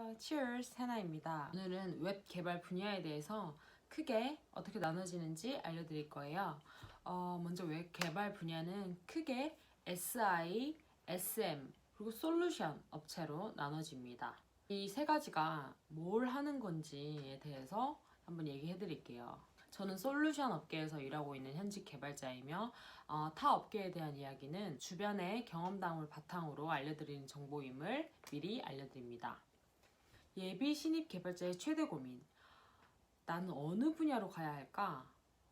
안녕하세요. Cheers, 해나입니다. 오늘은 웹 개발 분야에 대해서 크게 어떻게 나눠지는지 알려드릴 거예요. 먼저 웹 개발 분야는 크게 SI, SM, 그리고 솔루션 업체로 나눠집니다. 이 세 가지가 뭘 하는 건지에 대해서 한번 얘기해 드릴게요. 저는 솔루션 업계에서 일하고 있는 현직 개발자이며 타 업계에 대한 이야기는 주변의 경험담을 바탕으로 알려드리는 정보임을 미리 알려드립니다. 예비 신입 개발자의 최대 고민. 나는 어느 분야로 가야 할까?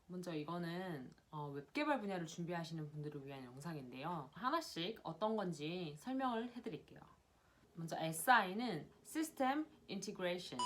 먼저 이거는 웹 개발 분야를 준비하시는 분들을 위한 영상인데요. 하나씩 어떤 건지 설명을 해드릴게요. 먼저 SI는 System Integration.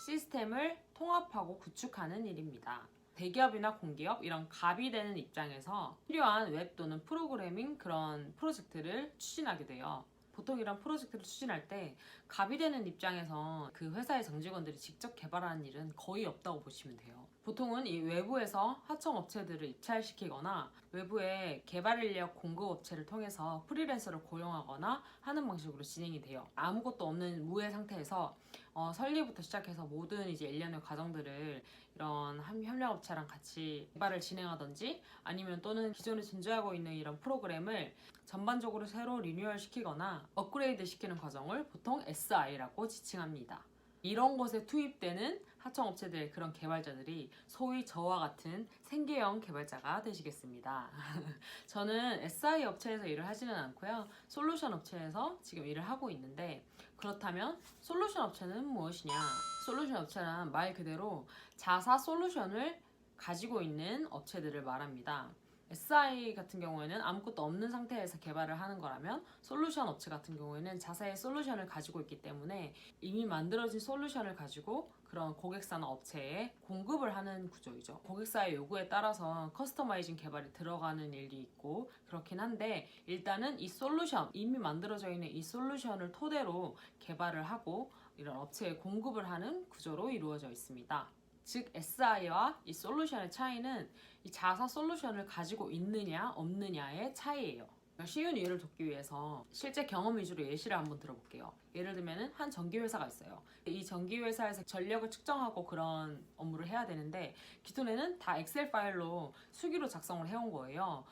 시스템을 통합하고 구축하는 일입니다. 대기업이나 공기업 이런 갑이 되는 입장에서 필요한 웹 또는 프로그래밍 그런 프로젝트를 추진하게 돼요. 보통 이런 프로젝트를 추진할 때 갑이 되는 입장에서 그 회사의 정직원들이 직접 개발하는 일은 거의 없다고 보시면 돼요. 보통은 이 외부에서 하청 업체들을 입찰시키거나 외부의 개발 인력 공급 업체를 통해서 프리랜서를 고용하거나 하는 방식으로 진행이 돼요. 아무것도 없는 무의 상태에서 설계부터 시작해서 모든 이제 일련의 과정들을 이런 협력업체랑 같이 개발을 진행하든지 아니면 또는 기존에 존재하고 있는 이런 프로그램을 전반적으로 새로 리뉴얼 시키거나 업그레이드 시키는 과정을 보통 SI라고 지칭합니다. 이런 것에 투입되는 하청업체들의 그런 개발자들이 소위 저와 같은 생계형 개발자가 되시겠습니다. 저는 SI 업체에서 일을 하지는 않고요. 솔루션 업체에서 지금 일을 하고 있는데 그렇다면 솔루션 업체는 무엇이냐? 솔루션 업체란 말 그대로 자사 솔루션을 가지고 있는 업체들을 말합니다. SI 같은 경우에는 아무것도 없는 상태에서 개발을 하는 거라면 솔루션 업체 같은 경우에는 자사의 솔루션을 가지고 있기 때문에 이미 만들어진 솔루션을 가지고 그런 고객사나 업체에 공급을 하는 구조이죠. 고객사의 요구에 따라서 커스터마이징 개발이 들어가는 일이 있고 그렇긴 한데 일단은 이 솔루션, 이미 만들어져 있는 이 솔루션을 토대로 개발을 하고 이런 업체에 공급을 하는 구조로 이루어져 있습니다. 즉 SI와 이 솔루션의 차이는 이 자사 솔루션을 가지고 있느냐 없느냐의 차이예요. 쉬운 예를 돕기 위해서 실제 경험 위주로 예시를 한번 들어볼게요. 예를 들면 한 전기회사가 있어요. 이 전기회사에서 전력을 측정하고 그런 업무를 해야 되는데 기존에는 다 엑셀 파일로 수기로 작성을 해온 거예요.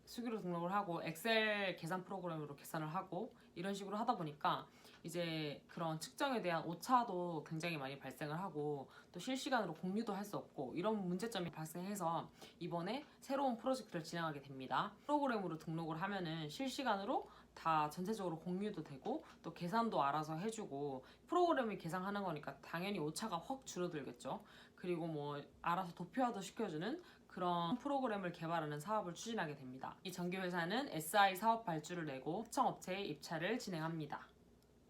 수기로 등록을 하고 엑셀 계산 프로그램으로 계산을 하고 이런 식으로 하다 보니까 이제 그런 측정에 대한 오차도 굉장히 많이 발생을 하고 또 실시간으로 공유도 할 수 없고 이런 문제점이 발생해서 이번에 새로운 프로젝트를 진행하게 됩니다. 프로그램으로 등록을 하면은 실시간으로 다 전체적으로 공유도 되고 또 계산도 알아서 해주고 프로그램이 계산하는 거니까 당연히 오차가 확 줄어들겠죠. 그리고 뭐 알아서 도표화도 시켜주는 그런 프로그램을 개발하는 사업을 추진하게 됩니다. 이 전기회사는 SI 사업 발주를 내고 하청업체에 입찰을 진행합니다.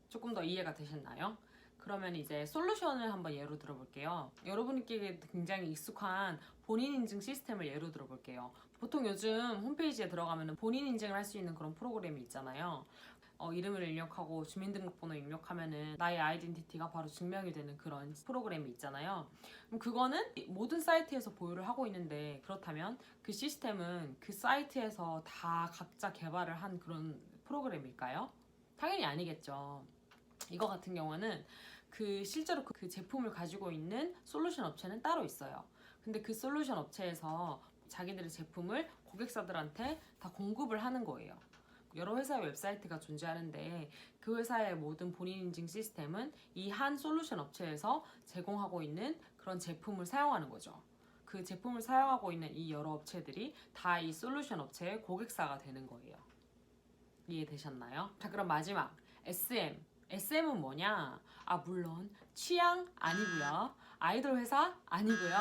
조금 더 이해가 되셨나요? 그러면 이제 솔루션을 한번 예로 들어볼게요. 여러분께 굉장히 익숙한 본인 인증 시스템을 예로 들어볼게요. 보통 요즘 홈페이지에 들어가면 본인 인증을 할 수 있는 그런 프로그램이 있잖아요. 이름을 입력하고 주민등록번호 입력하면은 나의 아이덴티티가 바로 증명이 되는 그런 프로그램이 있잖아요. 그럼 그거는 모든 사이트에서 보유를 하고 있는데 그렇다면 그 시스템은 그 사이트에서 다 각자 개발을 한 그런 프로그램일까요? 당연히 아니겠죠. 이거 같은 경우는 실제로 그 제품을 가지고 있는 솔루션 업체는 따로 있어요. 근데 그 솔루션 업체에서 자기들의 제품을 고객사들한테 다 공급을 하는 거예요. 여러 회사의 웹사이트가 존재하는데 그 회사의 모든 본인 인증 시스템은 이 한 솔루션 업체에서 제공하고 있는 그런 제품을 사용하는 거죠. 그 제품을 사용하고 있는 이 여러 업체들이 다 이 솔루션 업체의 고객사가 되는 거예요. 이해되셨나요? 자, 그럼 마지막 SM. SM은 뭐냐? 물론 취향 아니고요. 아이돌 회사 아니고요.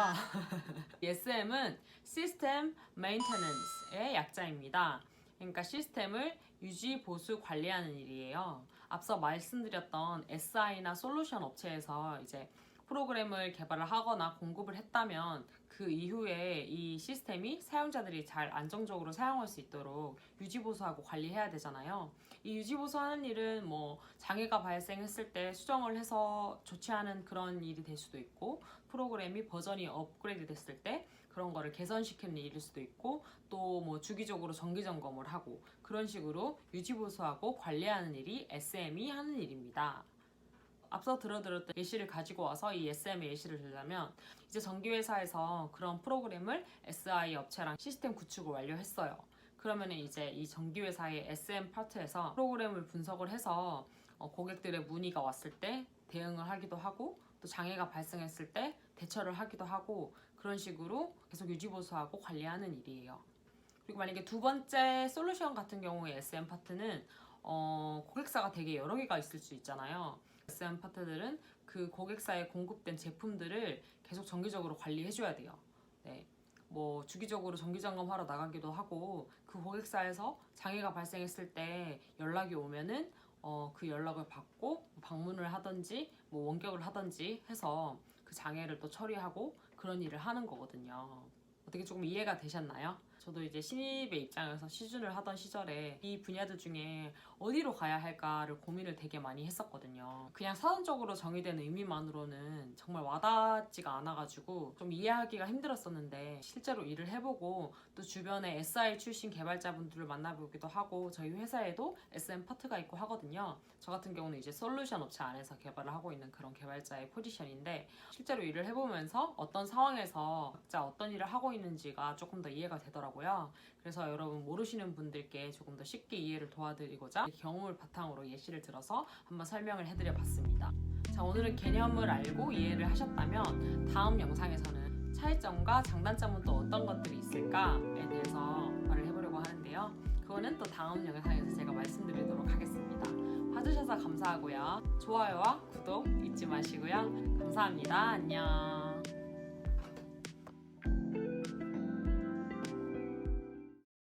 SM은 System Maintenance의 약자입니다. 그러니까 시스템을 유지, 보수, 관리하는 일이에요. 앞서 말씀드렸던 SI나 솔루션 업체에서 이제 프로그램을 개발을 하거나 공급을 했다면 그 이후에 이 시스템이 사용자들이 잘 안정적으로 사용할 수 있도록 유지보수하고 관리해야 되잖아요. 이 유지보수하는 일은 뭐 장애가 발생했을 때 수정을 해서 조치하는 그런 일이 될 수도 있고 프로그램이 버전이 업그레이드 됐을 때 그런 거를 개선시키는 일일 수도 있고 또 뭐 주기적으로 정기 점검을 하고 그런 식으로 유지보수하고 관리하는 일이 SM이 하는 일입니다. 앞서 들어드렸던 예시를 가지고 와서 이 SM의 예시를 들자면 이제 전기회사에서 그런 프로그램을 SI 업체랑 시스템 구축을 완료했어요. 그러면 이제 이 전기회사의 SM 파트에서 프로그램을 분석을 해서 고객들의 문의가 왔을 때 대응을 하기도 하고 또 장애가 발생했을 때 대처를 하기도 하고 그런 식으로 계속 유지보수하고 관리하는 일이에요. 그리고 만약에 두 번째 솔루션 같은 경우에 SM 파트는 고객사가 되게 여러 개가 있을 수 있잖아요. SM 파트들은 그 고객사에 공급된 제품들을 계속 정기적으로 관리해줘야 돼요. 네. 뭐 주기적으로 정기 점검하러 나가기도 하고 그 고객사에서 장애가 발생했을 때 연락이 오면은 그 연락을 받고 방문을 하든지 뭐 원격을 하든지 해서 그 장애를 또 처리하고 그런 일을 하는 거거든요. 어떻게 조금 이해가 되셨나요? 저도 이제 신입의 입장에서 시준을 하던 시절에 이 분야들 중에 어디로 가야 할까를 고민을 되게 많이 했었거든요. 그냥 사전적으로 정의된 의미만으로는 정말 와닿지가 않아가지고 좀 이해하기가 힘들었었는데 실제로 일을 해보고 또 주변에 SI 출신 개발자분들을 만나보기도 하고 저희 회사에도 SM 파트가 있고 하거든요. 저 같은 경우는 이제 솔루션 업체 안에서 개발을 하고 있는 그런 개발자의 포지션인데 실제로 일을 해보면서 어떤 상황에서 각자 어떤 일을 하고 있는지가 조금 더 이해가 되더라고요. 그래서 여러분 모르시는 분들께 조금 더 쉽게 이해를 도와드리고자 경험을 바탕으로 예시를 들어서 한번 설명을 해드려 봤습니다. 자, 오늘은 개념을 알고 이해를 하셨다면 다음 영상에서는 차이점과 장단점은 또 어떤 것들이 있을까에 대해서 말을 해보려고 하는데요. 그거는 또 다음 영상에서 제가 말씀드리도록 하겠습니다. 봐주셔서 감사하고요. 좋아요와 구독 잊지 마시고요. 감사합니다. 안녕.